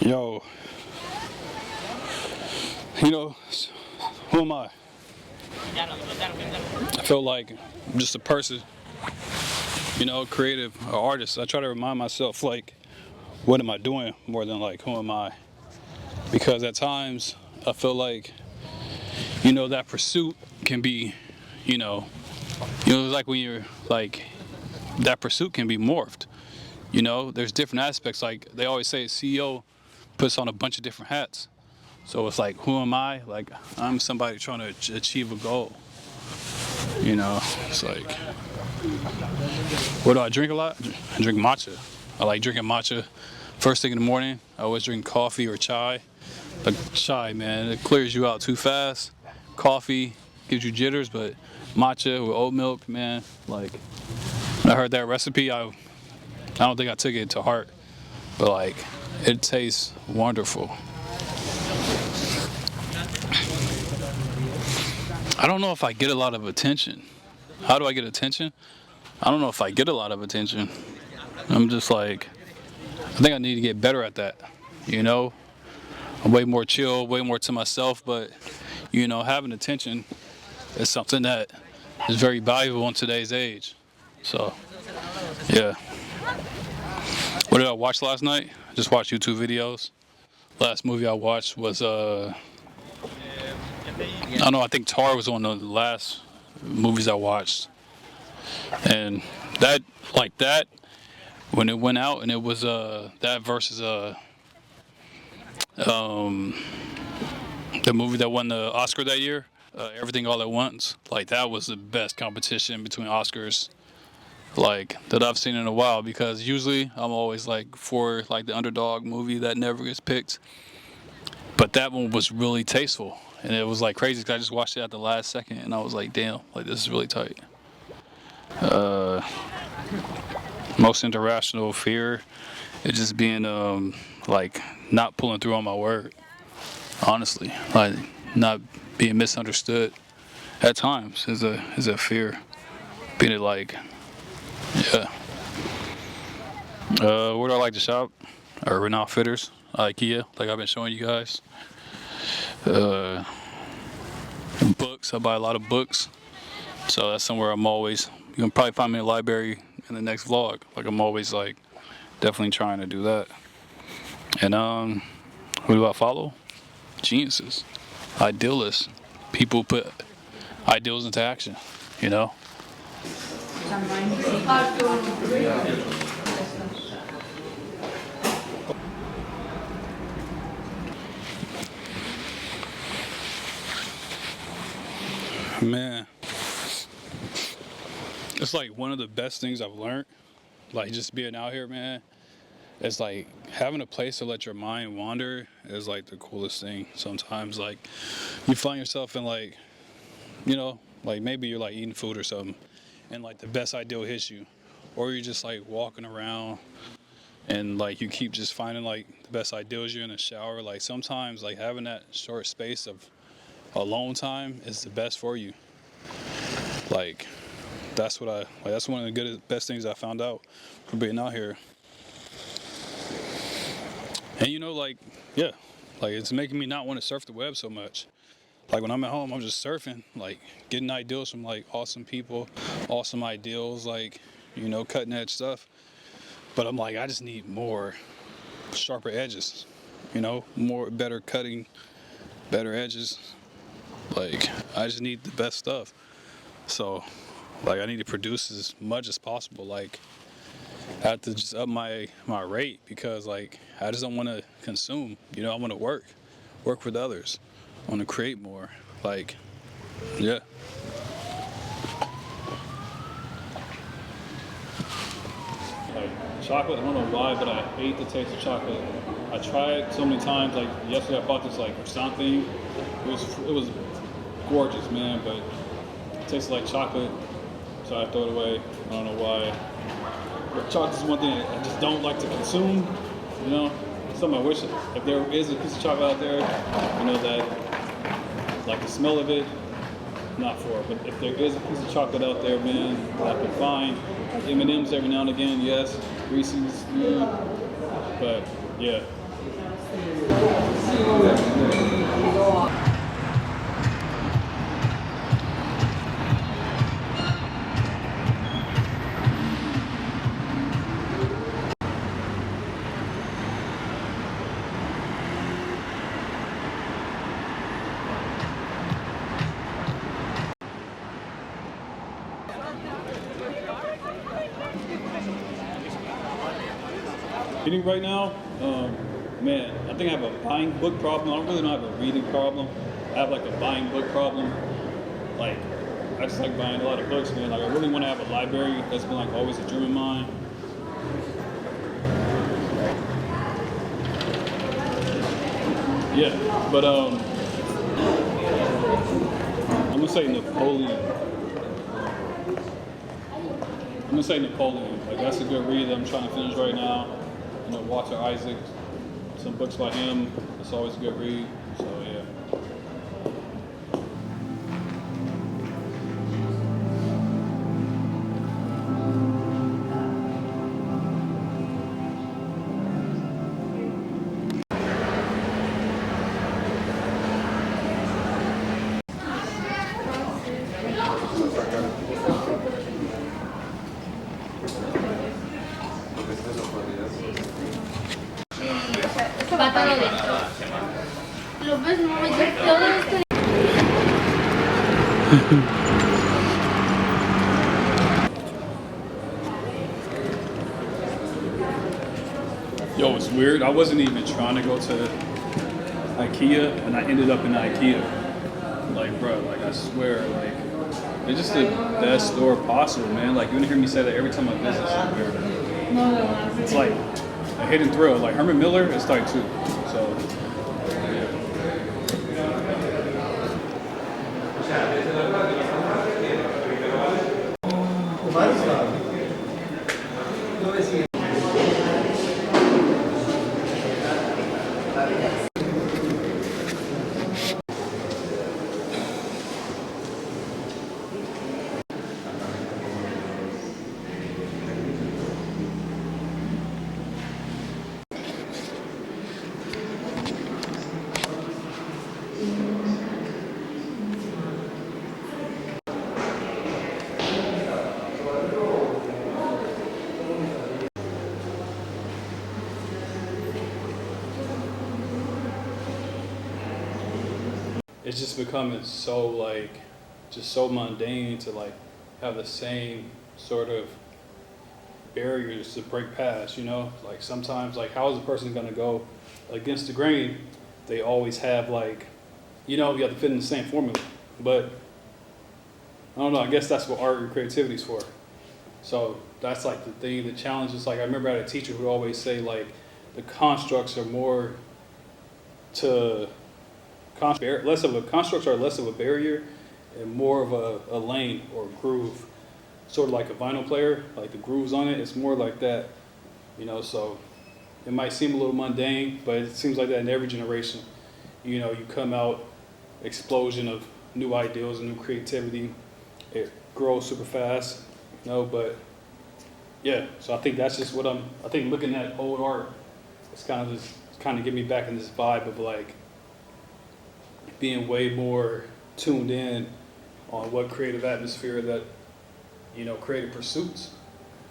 Yo, you know, who am I? I feel like I'm just a person, creative, an artist. I try to remind myself, like, what am I doing more than, like, who am I? Because at times, I feel like, that pursuit can be, like when you're, like, that pursuit can be morphed. There's different aspects. Like, they always say a CEO puts on a bunch of different hats. So it's like, who am I? Like, I'm somebody trying to achieve a goal. It's like, what do I drink a lot? I drink matcha. I like drinking matcha first thing in the morning. I always drink coffee or chai. But chai, man, it clears you out too fast. Coffee gives you jitters, but matcha with oat milk, man, like, when I heard that recipe, I don't think I took it to heart, but like, it tastes wonderful. I don't know if I get a lot of attention. How do I get attention? I don't know if I get a lot of attention. I'm just like, I think I need to get better at that. I'm way more chill, way more to myself, but having attention is something that is very valuable in today's age. So, yeah. What did I watch last night? Just watched YouTube videos. Last movie I watched was I don't know, I think Tar was one of the last movies I watched. And that, like that, when it went out and it was that versus the movie that won the Oscar that year, Everything All at Once, like that was the best competition between Oscars like that I've seen in a while, because usually I'm always like for like the underdog movie that never gets picked. But that one was really tasteful, and it was like crazy because I just watched it at the last second and I was like, damn, like this is really tight. Most irrational fear is just being like not pulling through on my word. Honestly, like not being misunderstood at times is a fear. Being like, yeah. Where do I like to shop? Urban Outfitters, IKEA, like I've been showing you guys. Books, I buy a lot of books. So that's somewhere I'm always, you can probably find me in a library in the next vlog. Like I'm always like definitely trying to do that. And who do I follow? Geniuses, idealists, people who put ideals into action, Man, it's like one of the best things I've learned, like just being out here, man. It's like having a place to let your mind wander is like the coolest thing. Sometimes like you find yourself in like, like maybe you're like eating food or something and like the best idea hits you, or you're just like walking around and like you keep just finding like the best ideas. You're in the shower. Like sometimes like having that short space of alone time is the best for you. Like that's that's one of the best things I found out from being out here. And like, yeah, like it's making me not want to surf the web so much. Like when I'm at home, I'm just surfing, like getting ideals from like awesome people, awesome ideals, like, cutting edge stuff. But I'm like, I just need more sharper edges, better cutting, better edges. Like I just need the best stuff. So like I need to produce as much as possible. Like I have to just up my rate, because like I just don't want to consume. I want to work with others. I want to create more. Like, yeah. Like chocolate, I don't know why, but I hate the taste of chocolate. I tried so many times. Like yesterday, I bought this like croissant thing. It was gorgeous, man, but it tasted like chocolate, so I throw it away. I don't know why. But chocolate is one thing I just don't like to consume, Something I wish, if there is a piece of chocolate out there, that, like the smell of it, not for it. But if there is a piece of chocolate out there, man, I can find M&M's every now and again, yes, Reese's, but yeah. Reading right now, man, I think I have a buying book problem. I really don't have a reading problem. I have like a buying book problem. Like, I just like buying a lot of books, man. Like, I really want to have a library. That's been like always a dream of mine. Yeah, but I'm gonna say Napoleon. I'm gonna say Napoleon. Like, that's a good read that I'm trying to finish right now. You know, Walter Isaac, some books by him. It's always a good read. So yeah. Plátano de esto. Lo ves, no, yo todo esto. Yo, it's weird. I wasn't even trying to go to IKEA, and I ended up in IKEA. Like, bro, like I swear, like it's just the best store possible, man. Like, you're gonna hear me say that every time I visit somewhere. It's like a hidden thrill. Like Herman Miller is type 2. So it's just becoming so like just so mundane to like have the same sort of barriers to break past, you know? Like sometimes like how is a person gonna go against the grain? They always have like, you know, you have to fit in the same formula. But I don't know, I guess that's what art and creativity is for. So that's like the thing, the challenge is like I remember I had a teacher who would always say like the constructs are more to less of a constructs are less of a barrier and more of a lane or a groove, sort of like a vinyl player, like the grooves on it. It's more like that, you know. So it might seem a little mundane, but it seems like that in every generation. You know, you come out explosion of new ideas and new creativity. It grows super fast, you know. But yeah, so I think that's just what I think looking at old art, it's kind of get me back in this vibe of like being way more tuned in on what creative atmosphere that, you know, creative pursuits.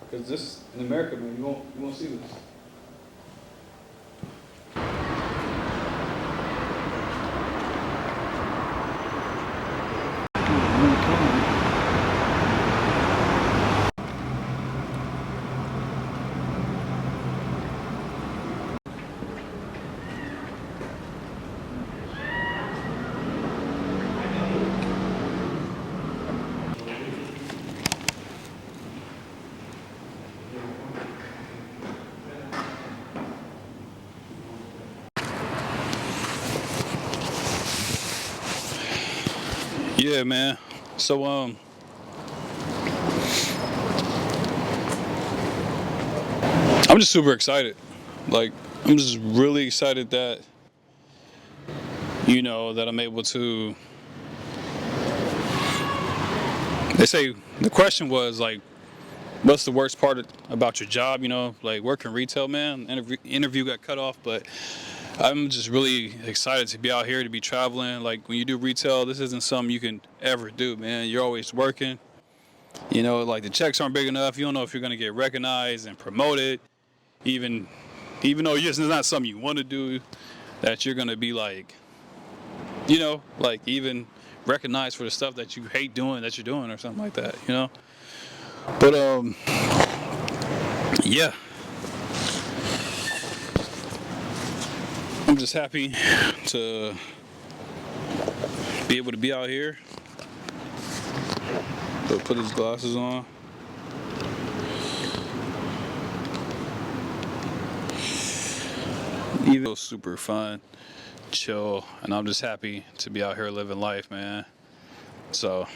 Because this, in America, man, you won't see this. Yeah, man. So I'm just super excited. Like, I'm just really excited that, you know, that I'm able to. They say the question was like, what's the worst part about your job? You know, like working retail, man. Interview got cut off, but I'm just really excited to be out here, to be traveling. Like when you do retail, this isn't something you can ever do, man. You're always working. You know, like the checks aren't big enough. You don't know if you're gonna get recognized and promoted, even though it's not something you want to do. That you're gonna be like, you know, like even recognized for the stuff that you hate doing that you're doing or something like that. You know, but yeah. I'm just happy to be able to be out here. So put his glasses on. Even though super fun, chill, and I'm just happy to be out here living life, man. So